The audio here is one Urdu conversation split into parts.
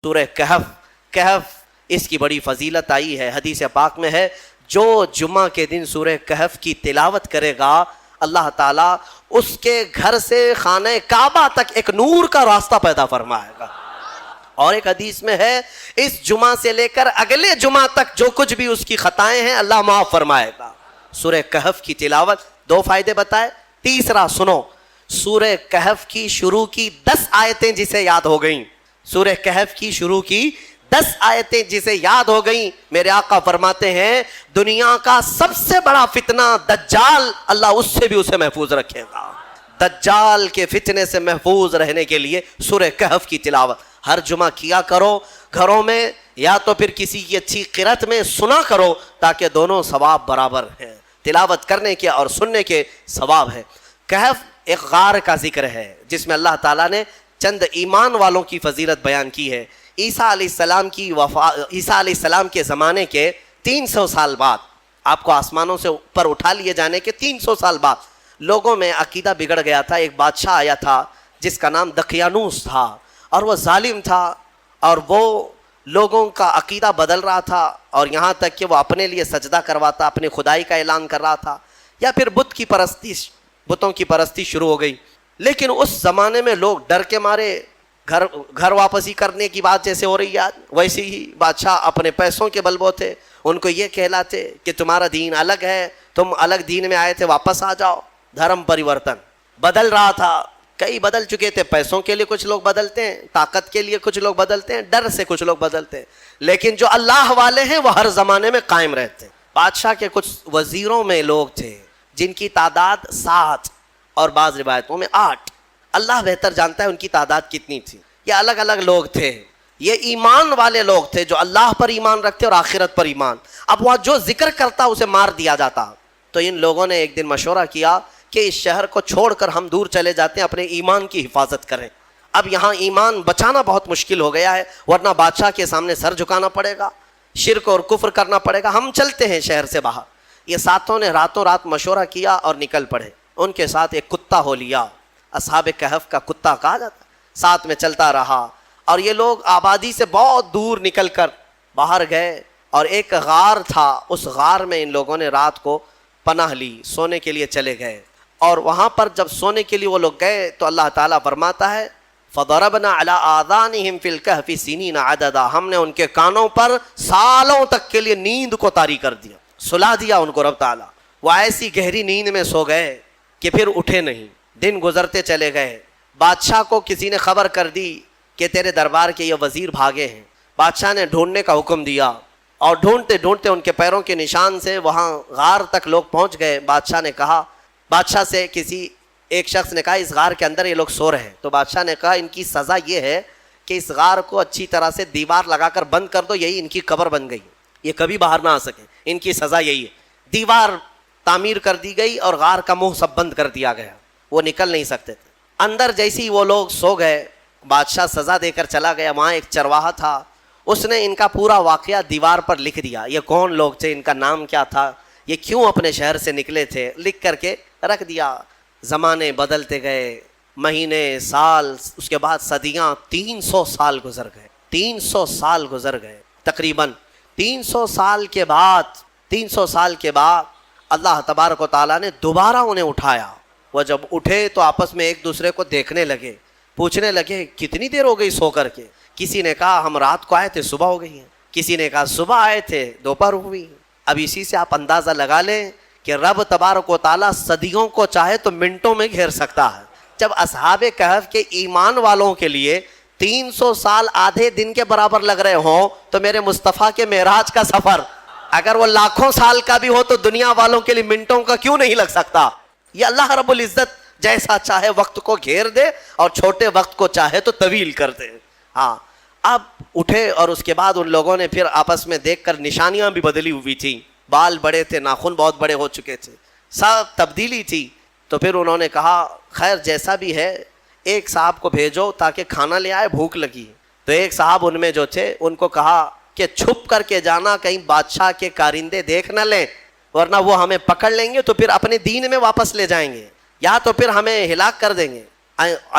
سورہ کہف. کہف اس کی بڑی فضیلت آئی ہے، حدیث پاک میں ہے جو جمعہ کے دن سورہ کہف کی تلاوت کرے گا اللہ تعالیٰ اس کے گھر سے خانہ کعبہ تک ایک نور کا راستہ پیدا فرمائے گا. اور ایک حدیث میں ہے اس جمعہ سے لے کر اگلے جمعہ تک جو کچھ بھی اس کی خطائیں ہیں اللہ معاف فرمائے گا. سورہ کہف کی تلاوت 2 فائدے بتائے. تیسرا سنو، سورہ کہف کی شروع کی 10 آیتیں جسے یاد ہو گئیں، سورہ کہف کی شروع کی 10 آیتیں جسے یاد ہو گئیں، میرے آقا فرماتے ہیں دنیا کا سب سے بڑا فتنہ دجال، اللہ اس سے بھی اسے محفوظ رکھے گا. دجال کے فتنے سے محفوظ رہنے کے لیے سورہ کہف کی تلاوت ہر جمعہ کیا کرو گھروں میں، یا تو پھر کسی کی اچھی قرأت میں سنا کرو تاکہ دونوں ثواب برابر ہیں، تلاوت کرنے کے اور سننے کے ثواب ہے. کہف ایک غار کا ذکر ہے جس میں اللہ تعالیٰ نے چند ایمان والوں کی فضیلت بیان کی ہے. عیسیٰ علیہ السلام کے زمانے کے 300 سال بعد، آپ کو آسمانوں سے اوپر اٹھا لیے جانے کے 300 سال بعد لوگوں میں عقیدہ بگڑ گیا تھا. ایک بادشاہ آیا تھا جس کا نام دقیانوس تھا، اور وہ ظالم تھا اور وہ لوگوں کا عقیدہ بدل رہا تھا، اور یہاں تک کہ وہ اپنے لیے سجدہ کرواتا، اپنی خدائی کا اعلان کر رہا تھا، یا پھر بتوں کی پرستی شروع ہو گئی. لیکن اس زمانے میں لوگ ڈر کے مارے گھر واپسی کرنے کی بات جیسے ہو رہی ہے ویسے ہی بادشاہ اپنے پیسوں کے بلبوتے ان کو یہ کہلاتے کہ تمہارا دین الگ ہے، تم الگ دین میں آئے تھے، واپس آ جاؤ. دھرم پریورتن بدل رہا تھا، کئی بدل چکے تھے. پیسوں کے لیے کچھ لوگ بدلتے ہیں، طاقت کے لیے کچھ لوگ بدلتے ہیں، ڈر سے کچھ لوگ بدلتے ہیں، لیکن جو اللہ والے ہیں وہ ہر زمانے میں قائم رہتے ہیں. بادشاہ کے کچھ وزیروں میں لوگ تھے جن کی تعداد 7 اور بعض روایتوں میں 8، اللہ بہتر جانتا ہے ان کی تعداد کتنی تھی. یہ الگ الگ لوگ تھے، یہ ایمان والے لوگ تھے جو اللہ پر ایمان رکھتے اور آخرت پر ایمان. اب وہ جو ذکر کرتا اسے مار دیا جاتا. تو ان لوگوں نے ایک دن مشورہ کیا کہ اس شہر کو چھوڑ کر ہم دور چلے جاتے ہیں، اپنے ایمان کی حفاظت کریں. اب یہاں ایمان بچانا بہت مشکل ہو گیا ہے، ورنہ بادشاہ کے سامنے سر جھکانا پڑے گا، شرک اور کفر کرنا پڑے گا. ہم چلتے ہیں شہر سے باہر. یہ ساتوں نے راتوں رات مشورہ کیا اور نکل پڑے. ان کے ساتھ ایک کتا ہو لیا، اصحاب کہف کا کتا کہا جاتا، ساتھ میں چلتا رہا. اور یہ لوگ آبادی سے بہت دور نکل کر باہر گئے، اور ایک غار تھا، اس غار میں ان لوگوں نے رات کو پناہ لی، سونے کے لیے چلے گئے. اور وہاں پر جب سونے کے لیے وہ لوگ گئے تو اللہ تعالیٰ فرماتا ہے فَضَرَبْنَا عَلَىٰ آذَانِهِمْ فِي الْكَهْفِ سِنِينَ عَدَدًا، ہم نے ان کے کانوں پر سالوں تک کے لیے نیند کو طاری کر دیا، سلا دیا ان کو رب تعالیٰ. وہ ایسی گہری نیند میں سو گئے کہ پھر اٹھے نہیں. دن گزرتے چلے گئے. بادشاہ کو کسی نے خبر کر دی کہ تیرے دربار کے یہ وزیر بھاگے ہیں. بادشاہ نے ڈھونڈنے کا حکم دیا، اور ڈھونڈتے ڈھونڈتے ان کے پیروں کے نشان سے وہاں غار تک لوگ پہنچ گئے. بادشاہ سے کسی ایک شخص نے کہا اس غار کے اندر یہ لوگ سو رہے ہیں. تو بادشاہ نے کہا ان کی سزا یہ ہے کہ اس غار کو اچھی طرح سے دیوار لگا کر بند کر دو، یہی ان کی قبر بن گئی، یہ کبھی باہر نہ آ سکے. ان کی سزا یہی ہے. دیوار تعمیر کر دی گئی اور غار کا منہ سب بند کر دیا گیا، وہ نکل نہیں سکتے تھے. اندر جیسے ہی وہ لوگ سو گئے، بادشاہ سزا دے کر چلا گیا. وہاں ایک چرواہا تھا، اس نے ان کا پورا واقعہ دیوار پر لکھ دیا. یہ کون لوگ تھے، ان کا نام کیا تھا، یہ کیوں اپنے شہر سے نکلے تھے، لکھ کر کے رکھ دیا. زمانے بدلتے گئے، مہینے، سال، اس کے بعد صدیاں، 300 سال گزر گئے. 300 سال گزر گئے تقریباً. 300 سال کے بعد اللہ تبارک و تعالیٰ نے دوبارہ انہیں اٹھایا. وہ جب اٹھے تو آپس میں ایک دوسرے کو دیکھنے لگے، پوچھنے لگے کتنی دیر ہو گئی سو کر کے. کسی نے کہا ہم رات کو آئے تھے صبح ہو گئی ہیں، کسی نے کہا صبح آئے تھے دوپہر ہوئی. اب اسی سے آپ اندازہ لگا لیں کہ رب تبارک و تعالیٰ صدیوں کو چاہے تو منٹوں میں گھیر سکتا ہے. جب اصحاب کہف کے ایمان والوں کے لیے 300 سال آدھے دن کے برابر لگ رہے ہوں تو میرے مصطفیٰ کے معراج کا سفر اگر وہ لاکھوں سال کا بھی ہو تو دنیا والوں کے لیے منٹوں کا کیوں نہیں لگ سکتا. یہ اللہ رب العزت جیسا چاہے وقت کو گھیر دے اور چھوٹے وقت کو چاہے تو طویل کر دے. ہاں اب اٹھے اور اس کے بعد ان لوگوں نے پھر آپس میں دیکھ کر نشانیاں بھی بدلی ہوئی تھیں، بال بڑے تھے، ناخن بہت بڑے ہو چکے تھے، سب تبدیلی تھی. تو پھر انہوں نے کہا خیر جیسا بھی ہے ایک صاحب کو بھیجو تاکہ کھانا لے آئے، بھوک لگی. تو ایک صاحب ان میں جو تھے ان کو کہا کہ چھپ کر کے جانا، کہیں بادشاہ کے کارندے دیکھ نہ لیں ورنہ وہ ہمیں پکڑ لیں گے تو پھر اپنے دین میں واپس لے جائیں گے یا تو پھر ہمیں ہلاک کر دیں گے.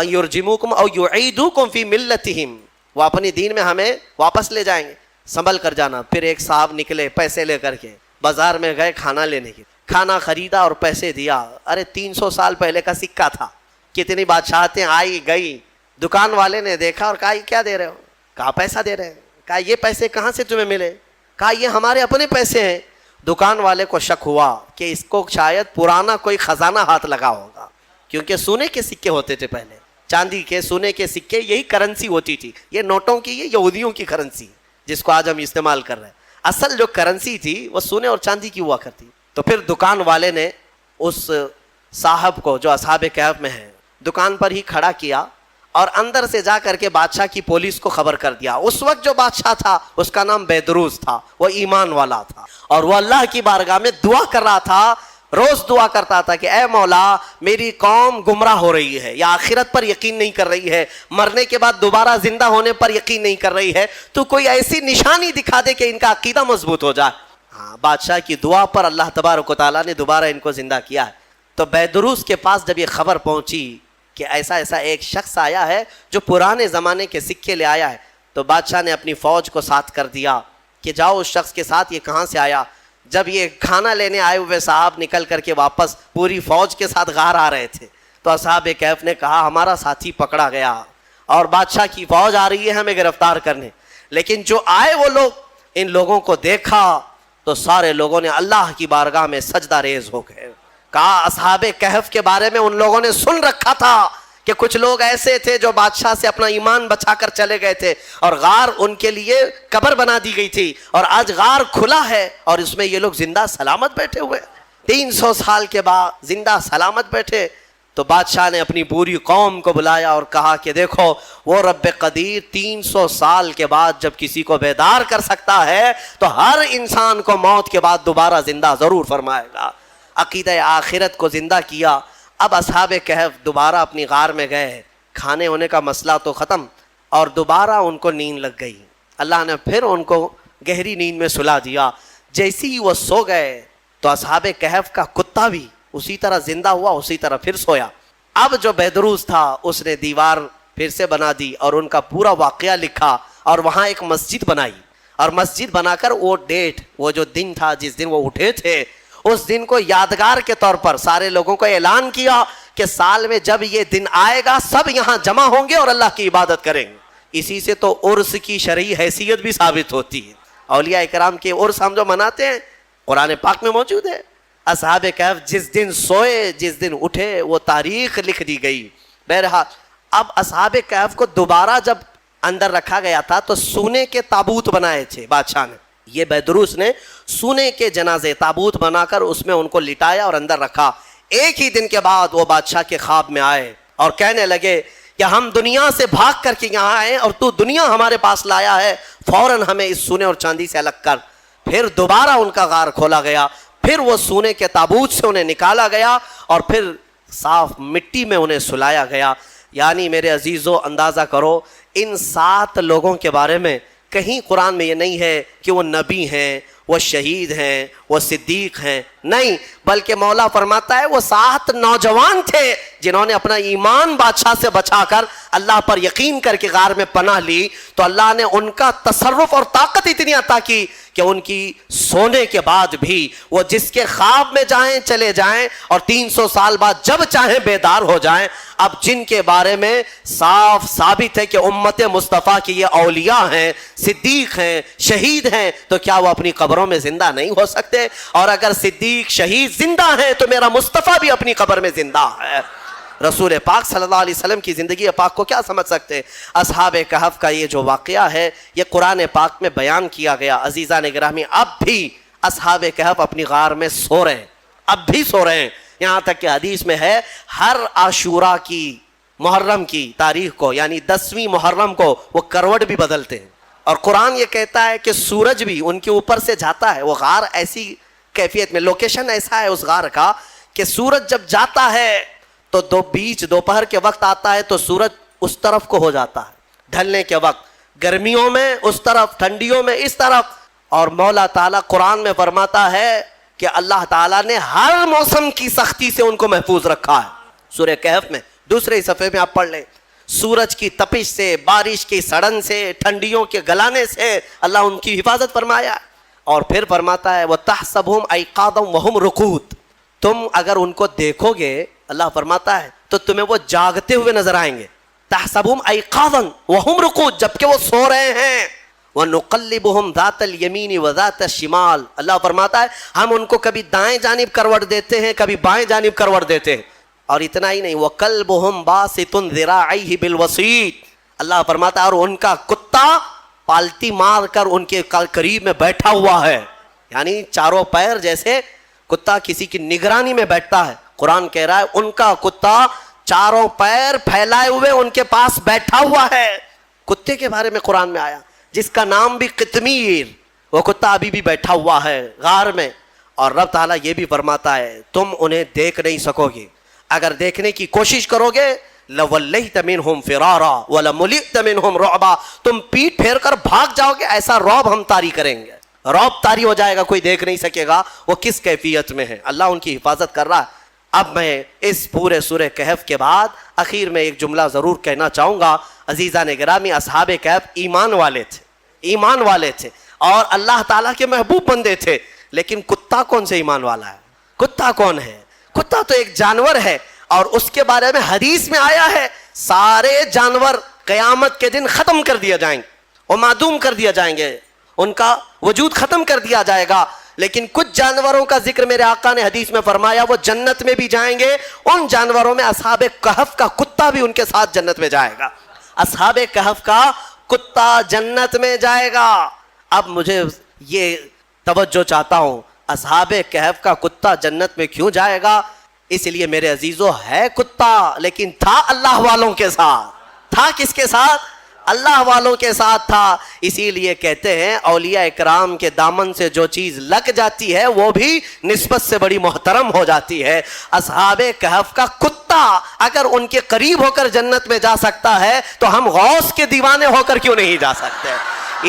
یرجموکم او یعیدوکم فی ملتہم، وہ اپنی دین میں ہمیں واپس لے جائیں گے، سنبھل کر جانا۔ پھر ایک صاحب نکلے پیسے لے کر کے، بازار میں گئے کھانا لینے کے، کھانا خریدا اور پیسے دیا۔ ارے 300 سال پہلے کا سکہ تھا، کتنی بادشاہتیں آئی گئی۔ دکان والے نے دیکھا اور کہا یہ کیا دے رہے ہو؟ کہا پیسہ دے رہے ہیں۔ کہا یہ پیسے کہاں سے تمہیں ملے؟ کہا یہ ہمارے اپنے پیسے ہیں۔ دکان والے کو شک ہوا کہ اس کو شاید پرانا کوئی خزانہ ہاتھ لگا ہوگا، کیونکہ سونے کے سکے ہوتے تھے پہلے، چاندی کے سونے کے سکے، یہی کرنسی ہوتی تھی۔ یہ نوٹوں کی، یہ یہودیوں کی کرنسی جس کو آج ہم استعمال کر رہے ہیں، اصل جو کرنسی تھی وہ سونے اور چاندی کی ہوا کرتی۔ تو پھر دکان والے نے اس صاحب کو جو اصحاب کہف میں ہیں دکان پر ہی کھڑا کیا اور اندر سے جا کر کے بادشاہ کی پولیس کو خبر کر دیا۔ اس وقت جو بادشاہ تھا اس کا نام بیدروس تھا، وہ ایمان والا تھا، اور وہ اللہ کی بارگاہ میں دعا کر رہا تھا، روز دعا کرتا تھا کہ اے مولا میری قوم گمراہ ہو رہی ہے، یا آخرت پر یقین نہیں کر رہی ہے، مرنے کے بعد دوبارہ زندہ ہونے پر یقین نہیں کر رہی ہے، تو کوئی ایسی نشانی دکھا دے کہ ان کا عقیدہ مضبوط ہو جائے۔ ہاں، بادشاہ کی دعا پر اللہ تبارک و تعالیٰ نے دوبارہ ان کو زندہ کیا ہے۔ تو بیدروس کے پاس جب یہ خبر پہنچی کہ ایسا ایسا ایک شخص آیا ہے جو پرانے زمانے کے سکے لے آیا ہے، تو بادشاہ نے اپنی فوج کو ساتھ کر دیا کہ جاؤ اس شخص کے ساتھ، یہ کہاں سے آیا۔ جب یہ کھانا لینے آئے ہوئے صاحب نکل کر کے واپس پوری فوج کے ساتھ غار آ رہے تھے، تو اصحاب کہف نے کہا ہمارا ساتھی پکڑا گیا اور بادشاہ کی فوج آ رہی ہے ہمیں گرفتار کرنے۔ لیکن جو آئے وہ لوگ، ان لوگوں کو دیکھا تو سارے لوگوں نے اللہ کی بارگاہ میں سجدہ ریز ہو گئے۔ کہا اصحاب کہف کے بارے میں ان لوگوں نے سن رکھا تھا کہ کچھ لوگ ایسے تھے جو بادشاہ سے اپنا ایمان بچا کر چلے گئے تھے، اور غار ان کے لیے قبر بنا دی گئی تھی، اور آج غار کھلا ہے اور اس میں یہ لوگ زندہ سلامت بیٹھے ہوئے، 300 سال کے بعد زندہ سلامت بیٹھے۔ تو بادشاہ نے اپنی پوری قوم کو بلایا اور کہا کہ دیکھو وہ رب قدیر 300 سال کے بعد جب کسی کو بیدار کر سکتا ہے تو ہر انسان کو موت کے بعد دوبارہ زندہ ضرور فرمائے گا۔ عقیدہ آخرت کو زندہ کیا۔ اب اصحاب کہف دوبارہ اپنی غار میں گئے، کھانے ہونے کا مسئلہ تو ختم، اور دوبارہ ان کو نیند لگ گئی۔ اللہ نے پھر ان کو گہری نیند میں سلا دیا۔ جیسی ہی وہ سو گئے تو اصحاب کہف کا کتا بھی اسی طرح زندہ ہوا، اسی طرح پھر سویا۔ اب جو بیدروس تھا اس نے دیوار پھر سے بنا دی اور ان کا پورا واقعہ لکھا، اور وہاں ایک مسجد بنائی، اور مسجد بنا کر وہ ڈیٹ، وہ جو دن تھا جس دن وہ اٹھے تھے، اس دن کو یادگار کے طور پر سارے لوگوں کو اعلان کیا کہ سال میں جب یہ دن آئے گا سب یہاں جمع ہوں گے اور اللہ کی عبادت کریں گے۔ اسی سے تو عرس کی شرعی حیثیت بھی ثابت ہوتی ہے۔ اولیاء اکرام کے عرس ہم جو مناتے ہیں قرآن پاک میں موجود ہے۔ اصحاب کہف جس دن سوئے جس دن اٹھے وہ تاریخ لکھ دی گئی۔ بہرحال اب اصحاب کہف کو دوبارہ جب اندر رکھا گیا تھا تو سونے کے تابوت بنائے تھے بادشاہ نے، یہ بیدروس نے سونے کے جنازے تابوت بنا کر اس میں ان کو لٹایا اور اندر رکھا۔ ایک ہی دن کے بعد وہ بادشاہ کے خواب میں آئے اور کہنے لگے کہ ہم دنیا سے بھاگ کر کے یہاں آئے اور تو دنیا ہمارے پاس لایا ہے، فوراً ہمیں اس سونے اور چاندی سے الگ کر۔ پھر دوبارہ ان کا غار کھولا گیا، پھر وہ سونے کے تابوت سے انہیں نکالا گیا اور پھر صاف مٹی میں انہیں سلایا گیا۔ یعنی میرے عزیزو اندازہ کرو ان 7 لوگوں کے بارے میں کہیں قرآن میں یہ نہیں ہے کہ وہ نبی ہیں، وہ شہید ہیں، وہ صدیق ہیں، نہیں، بلکہ مولا فرماتا ہے وہ 7 نوجوان تھے جنہوں نے اپنا ایمان بادشاہ سے بچا کر اللہ پر یقین کر کے غار میں پناہ لی، تو اللہ نے ان کا تصرف اور طاقت اتنی عطا کی کہ ان کی سونے کے بعد بھی وہ جس کے خواب میں جائیں چلے جائیں اور 300 سال بعد جب چاہیں بیدار ہو جائیں۔ اب جن کے بارے میں صاف ثابت ہے کہ امت مصطفیٰ کی یہ اولیاء ہیں، صدیق ہیں، شہید ہیں، تو کیا وہ اپنی قبروں میں زندہ نہیں ہو سکتے؟ اور اگر صدیق شہید زندہ ہیں تو میرا مصطفیٰ بھی اپنی قبر میں زندہ ہے۔ رسول پاک صلی اللہ علیہ وسلم کی زندگی پاک کو کیا سمجھ سکتے؟ اصحاب کہف کا یہ جو واقعہ ہے یہ قرآن پاک میں بیان کیا گیا۔ عزیزان گرامی اب بھی اصحاب کہف اپنی غار میں سو رہے ہیں، اب بھی سو رہے ہیں، یہاں تک کہ حدیث میں ہے ہر عاشورہ کی محرم کی تاریخ کو یعنی 10ویں محرم کو وہ کروٹ بھی بدلتے ہیں، اور قرآن یہ کہتا ہے کہ سورج بھی ان کے اوپر سے جاتا ہے۔ وہ غار ایسی کیفیت میں، لوکیشن ایسا ہے اس غار کا کہ سورج جب جاتا ہے تو دوپہر کے وقت آتا ہے تو سورج اس طرف کو ہو جاتا ہے ڈھلنے کے وقت، گرمیوں میں اس طرف، ٹھنڈیوں میں اس طرف، اور مولا تعالیٰ قرآن میں فرماتا ہے کہ اللہ تعالیٰ نے ہر موسم کی سختی سے ان کو محفوظ رکھا ہے۔ سورہ کہف میں 2 صفحے میں آپ پڑھ لیں، سورج کی تپش سے، بارش کی سڑن سے، ٹھنڈیوں کے گلانے سے اللہ ان کی حفاظت فرمایا. اور پھر فرماتا ہے وَتَحْسَبُهُمْ أَيْقَاظًا وَهُمْ رُقُودٌ، تم اگر ان کو دیکھو گے اللہ فرماتا ہے تو تمہیں وہ جاگتے ہوئے نظر آئیں گے. تَحْسَبُهُمْ أَيْقَاظًا وَهُمْ رُقُودٌ، جبکہ وہ سو رہے ہیں. وَنُقَلِّبُهُمْ ذَاتَ الْيَمِينِ وَذَاتَ الشِّمَالِ، اللہ فرماتا ہے ہم ان کو کبھی دائیں جانب کروٹ دیتے ہیں، کبھی بائیں جانب کروٹ دیتے ہیں. اور اتنا ہی نہیں، وَقَلْبُهُمْ بَاسِطٌ ذِرَاعَيْهِ بِالْوَسِيطِ، اللہ فرماتا ہے اور ان کا کتا پالتی مار کر ان کے قریب میں بیٹھا ہوا ہے. یعنی چاروں پیر جیسے کتا کسی کی نگرانی میں بیٹھتا ہے. قرآن کہہ رہا ہے ان کا کتا چاروں پیر پھیلائے ہوئے ان کے پاس بیٹھا ہوا ہے. کتے کے بارے میں قرآن میں آیا جس کا نام بھی قطمیر، وہ کتا ابھی بھی بیٹھا ہوا ہے غار میں. اور رب تعالیٰ یہ بھی فرماتا ہے تم انہیں دیکھ نہیں سکو گے، اگر دیکھنے کی کوشش کرو گے لَوَلَّيْتَ مِنْهُمْ فِرَارًا وَلَمُلِئْتَ مِنْهُمْ رُعْبًا، تم پیٹ پھیر کر بھاگ جاؤ گے، ایسا رعب ہم طاری کریں گے. رعب طاری ہو جائے گا، کوئی دیکھ نہیں سکے گا وہ کس کیفیت میں ہے. اللہ ان کی حفاظت کر رہا ہے. اب میں اس پورے سورہ کہف کے بعد اخیر میں ایک جملہ ضرور کہنا چاہوں گا. عزیزان گرامی، اصحاب کہف ایمان والے تھے، ایمان والے تھے اور اللہ تعالیٰ کے محبوب بندے تھے. لیکن کتا کون سے ایمان والا ہے؟ کتا کون ہے؟ کتا تو ایک جانور ہے اور اس کے بارے میں حدیث میں آیا ہے سارے جانور قیامت کے دن ختم کر دیا جائیں گے اور معدوم کر دیا جائیں گے، ان کا وجود ختم کر دیا جائے گا. لیکن کچھ جانوروں کا ذکر میرے آقا نے حدیث میں فرمایا وہ جنت میں بھی جائیں گے. ان جانوروں میں اصحاب کہف کا کتا بھی ان کے ساتھ جنت میں جائے گا. اصحاب کہف کا کتا جنت میں جائے گا. اب مجھے یہ توجہ چاہتا ہوں، اصحاب کہف کا کتا جنت میں کیوں جائے گا؟ اس لیے میرے عزیزو ہے کتا لیکن تھا اللہ والوں کے ساتھ. تھا کس کے ساتھ؟ اللہ والوں کے ساتھ تھا. اسی لیے کہتے ہیں اولیاء اکرام کے دامن سے جو چیز لگ جاتی ہے وہ بھی نسبت سے بڑی محترم ہو جاتی ہے. اصحاب کہف کا کتا اگر ان کے قریب ہو کر جنت میں جا سکتا ہے تو ہم غوث کے دیوانے ہو کر کیوں نہیں جا سکتے؟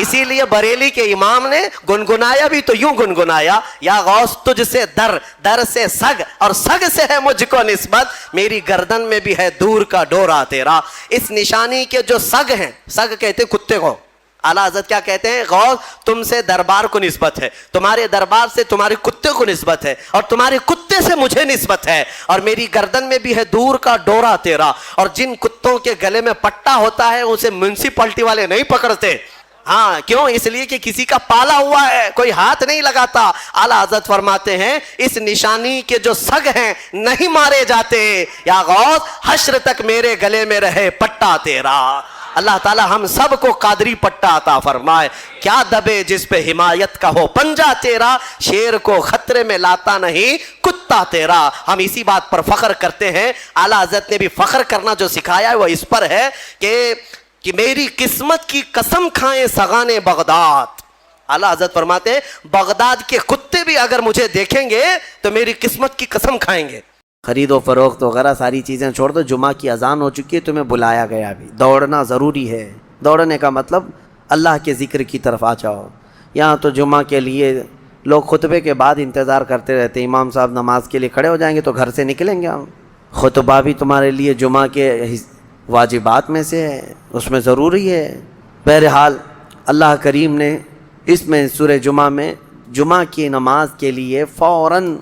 اسی لیے بریلی کے امام نے گنگنایا بھی تو یوں گنگنایا، یا غوث تجھ سے در، در سے سگ، اور سگ سے ہے مجھ کو نسبت، میری گردن میں بھی ہے دور کا ڈورا تیرا. اس نشانی کے جو سگ ہیں، سگ کہتے ہیں کتے کو، اعلیٰ حضرت کیا کہتے ہیں؟ غوث تم سے دربار کو نسبت ہے، تمہارے دربار سے تمہارے کتے کو نسبت ہے، اور تمہارے کتے سے مجھے نسبت ہے، اور میری گردن میں بھی ہے دور کا ڈورا تیرا. اور جن کتوں کے گلے میں پٹا ہوتا ہے اسے میونسپلٹی والے نہیں پکڑتے. ہاں کیوں؟ اس لیے کہ کسی کا پالا ہوا ہے، کوئی ہاتھ نہیں لگاتا. اعلیٰ حضرت فرماتے ہیں اس نشانی کے جو سگ ہیں نہیں مارے جاتے. یا غوث حشر تک میرے گلے میں رہے پٹا تیرا. اللہ تعالی ہم سب کو قادری پٹا عطا فرمائے. کیا دبے جس پہ حمایت کا ہو پنجہ تیرا، شیر کو خطرے میں لاتا نہیں کتا تیرا. ہم اسی بات پر فخر کرتے ہیں. اعلیٰ حضرت نے بھی فخر کرنا جو سکھایا ہے وہ اس پر ہے کہ میری قسمت کی قسم کھائیں سغان بغداد. اعلیٰ حضرت فرماتے ہیں بغداد کے کتے بھی اگر مجھے دیکھیں گے تو میری قسمت کی قسم کھائیں گے. خرید و فروخت وغیرہ ساری چیزیں چھوڑ دو، جمعہ کی اذان ہو چکی ہے، تمہیں بلایا گیا. ابھی دوڑنا ضروری ہے. دوڑنے کا مطلب اللہ کے ذکر کی طرف آ جاؤ. یہاں تو جمعہ کے لیے لوگ خطبے کے بعد انتظار کرتے رہتے ہیں، امام صاحب نماز کے لیے کھڑے ہو جائیں گے تو گھر سے نکلیں گے ہم. خطبہ بھی تمہارے لیے جمعہ کے واجبات میں سے ہے، اس میں ضروری ہے. بہرحال اللہ کریم نے اس میں سورہ جمعہ میں جمعہ کی نماز کے لیے فوراً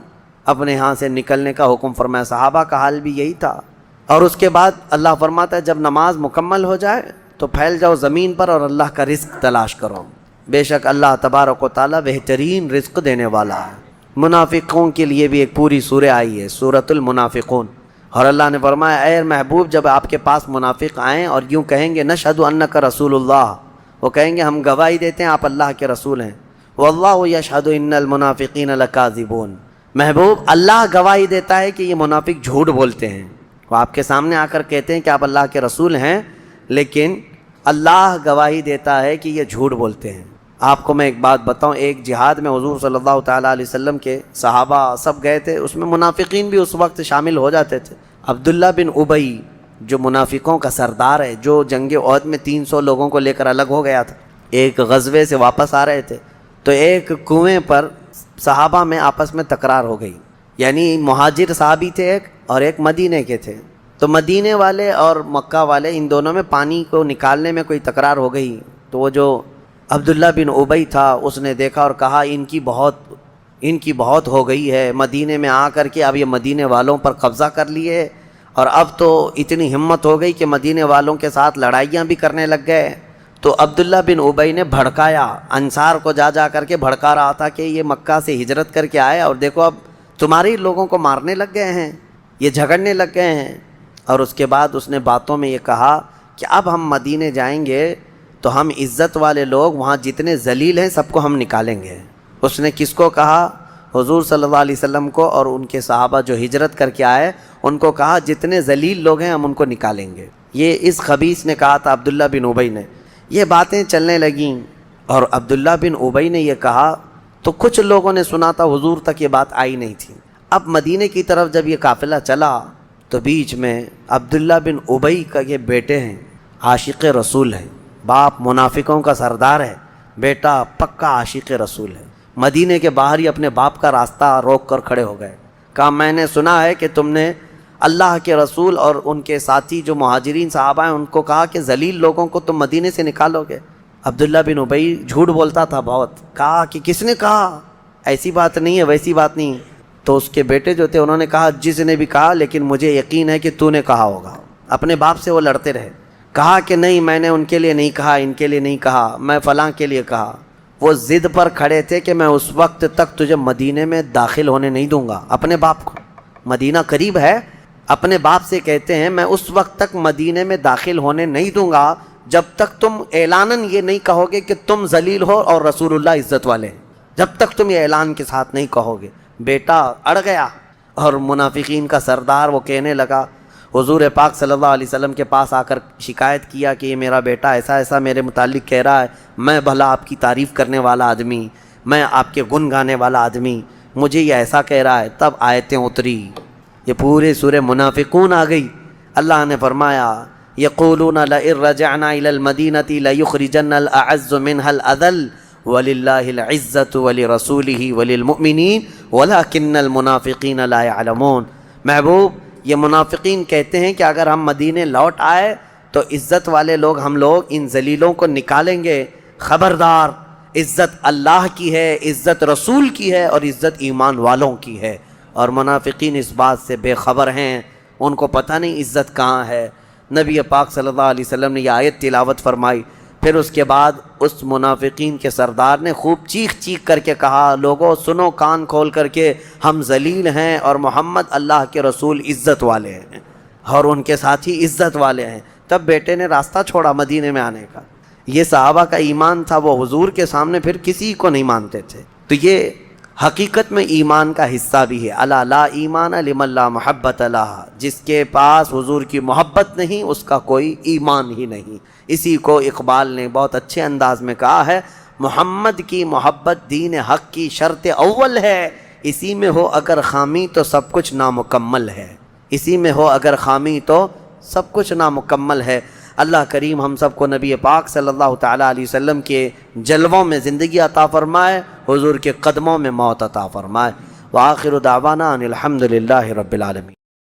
اپنے ہاں سے نکلنے کا حکم فرمایا. صحابہ کا حال بھی یہی تھا. اور اس کے بعد اللہ فرماتا ہے جب نماز مکمل ہو جائے تو پھیل جاؤ زمین پر اور اللہ کا رزق تلاش کرو. بے شک اللہ تبارک و تعالیٰ بہترین رزق دینے والا ہے. منافقوں کے لیے بھی ایک پوری سورہ آئی ہے، سورۃ المنافقون. اور اللہ نے فرمایا اے محبوب جب آپ کے پاس منافق آئیں اور یوں کہیں گے نشہد انک رسول اللہ، وہ کہیں گے ہم گواہی دیتے ہیں آپ اللہ کے رسول ہیں. واللہ یشہد ان المنافقین لکاذبون، محبوب اللہ گواہی دیتا ہے کہ یہ منافق جھوٹ بولتے ہیں. وہ آپ کے سامنے آ کر کہتے ہیں کہ آپ اللہ کے رسول ہیں، لیکن اللہ گواہی دیتا ہے کہ یہ جھوٹ بولتے ہیں. آپ کو میں ایک بات بتاؤں، ایک جہاد میں حضور صلی اللہ تعالیٰ علیہ وسلم کے صحابہ سب گئے تھے، اس میں منافقین بھی اس وقت شامل ہو جاتے تھے. عبداللہ بن ابی جو منافقوں کا سردار ہے، جو جنگ احد میں 300 لوگوں کو لے کر الگ ہو گیا تھا، ایک غزوے سے واپس آ رہے تھے تو ایک کنویں پر صحابہ میں آپس میں تکرار ہو گئی. یعنی مہاجر صحابی تھے ایک اور ایک مدینے کے تھے. تو مدینے والے اور مکہ والے ان دونوں میں پانی کو نکالنے میں کوئی تکرار ہو گئی، تو وہ جو عبداللہ بن ابی تھا اس نے دیکھا اور کہا ان کی بہت ہو گئی ہے، مدینے میں آ کر کے اب یہ مدینے والوں پر قبضہ کر لیے، اور اب تو اتنی ہمت ہو گئی کہ مدینے والوں کے ساتھ لڑائیاں بھی کرنے لگ گئے۔ تو عبداللہ بن ابی نے بھڑکایا، انصار کو جا کر کے بھڑکا رہا تھا کہ یہ مکہ سے ہجرت کر کے آئے اور دیکھو اب تمہارے لوگوں کو مارنے لگ گئے ہیں، یہ جھگڑنے لگ گئے ہیں۔ اور اس کے بعد اس نے باتوں میں یہ کہا کہ اب ہم مدینے جائیں گے تو ہم عزت والے لوگ وہاں جتنے ذلیل ہیں سب کو ہم نکالیں گے۔ اس نے کس کو کہا؟ حضور صلی اللہ علیہ وسلم کو اور ان کے صحابہ جو ہجرت کر کے آئے ان کو کہا جتنے ذلیل لوگ ہیں ہم ان کو نکالیں گے۔ یہ اس خبیث نے کہا تھا عبداللہ بن ابی نے۔ یہ باتیں چلنے لگیں اور عبداللہ بن ابی نے یہ کہا تو کچھ لوگوں نے سنا تھا، حضور تک یہ بات آئی نہیں تھی۔ اب مدینے کی طرف جب یہ قافلہ چلا تو بیچ میں عبداللہ بن ابی کا یہ بیٹے ہیں، عاشق رسول ہیں، باپ منافقوں کا سردار ہے، بیٹا پکا عاشق رسول ہے۔ مدینے کے باہر ہی اپنے باپ کا راستہ روک کر کھڑے ہو گئے، کہا میں نے سنا ہے کہ تم نے اللہ کے رسول اور ان کے ساتھی جو مہاجرین صحابہ ہیں ان کو کہا کہ ذلیل لوگوں کو تم مدینے سے نکالو گے۔ عبداللہ بن ابی جھوٹ بولتا تھا بہت، کہا کہ کس نے کہا؟ ایسی بات نہیں ہے، ویسی بات نہیں۔ تو اس کے بیٹے جو تھے انہوں نے کہا جس نے بھی کہا لیکن مجھے یقین ہے کہ تو نے کہا ہوگا۔ اپنے باپ سے وہ لڑتے رہے، کہا کہ نہیں میں نے ان کے لیے نہیں کہا، ان کے لیے نہیں کہا، میں فلاں کے لیے کہا۔ وہ ضد پر کھڑے تھے کہ میں اس وقت تک تجھے مدینے میں داخل ہونے نہیں دوں گا۔ اپنے باپ کو، مدینہ قریب ہے، اپنے باپ سے کہتے ہیں میں اس وقت تک مدینے میں داخل ہونے نہیں دوں گا جب تک تم اعلاناً یہ نہیں کہو گے کہ تم ذلیل ہو اور رسول اللہ عزت والے ہیں، جب تک تم یہ اعلان کے ساتھ نہیں کہو گے۔ بیٹا اڑ گیا اور منافقین کا سردار وہ کہنے لگا، حضور پاک صلی اللہ علیہ وسلم کے پاس آ کر شکایت کیا کہ یہ میرا بیٹا ایسا ایسا میرے متعلق کہہ رہا ہے، میں بھلا آپ کی تعریف کرنے والا آدمی، میں آپ کے گن گانے والا آدمی، مجھے یہ ایسا کہہ رہا ہے۔ تب آیتیں اتری، یہ پورے سورہ منافقون آ گئی۔ اللہ نے فرمایا یقولون لئن رجعنا الى المدینۃ لیخرجن الاعز منها الاذل وللہ العزۃ ولرسولہ وللمؤمنین ولکن المنافقین لا يعلمون۔ محبوب یہ منافقین کہتے ہیں کہ اگر ہم مدینے لوٹ آئے تو عزت والے لوگ ہم لوگ ان ذلیلوں کو نکالیں گے۔ خبردار، عزت اللہ کی ہے، عزت رسول کی ہے اور عزت ایمان والوں کی ہے، اور منافقین اس بات سے بے خبر ہیں، ان کو پتہ نہیں عزت کہاں ہے۔ نبی پاک صلی اللہ علیہ وسلم نے یہ آیت تلاوت فرمائی، پھر اس کے بعد اس منافقین کے سردار نے خوب چیخ چیخ کر کے کہا لوگو سنو کان کھول کر کے، ہم ذلیل ہیں اور محمد اللہ کے رسول عزت والے ہیں اور ان کے ساتھی عزت والے ہیں۔ تب بیٹے نے راستہ چھوڑا مدینے میں آنے کا۔ یہ صحابہ کا ایمان تھا، وہ حضور کے سامنے پھر کسی کو نہیں مانتے تھے۔ تو یہ حقیقت میں ایمان کا حصہ بھی ہے۔ الا لا ایمان لمن لا محبت لہ، جس کے پاس حضور کی محبت نہیں اس کا کوئی ایمان ہی نہیں۔ اسی کو اقبال نے بہت اچھے انداز میں کہا ہے، محمد کی محبت دین حق کی شرط اول ہے، اسی میں ہو اگر خامی تو سب کچھ نامکمل ہے، اسی میں ہو اگر خامی تو سب کچھ نامکمل ہے۔ اللہ کریم ہم سب کو نبی پاک صلی اللہ تعالیٰ علیہ وسلم کے جلووں میں زندگی عطا فرمائے، حضور کے قدموں میں موت عطا فرمائے۔ وآخر دعوانا ان الحمد للہ رب العالمین۔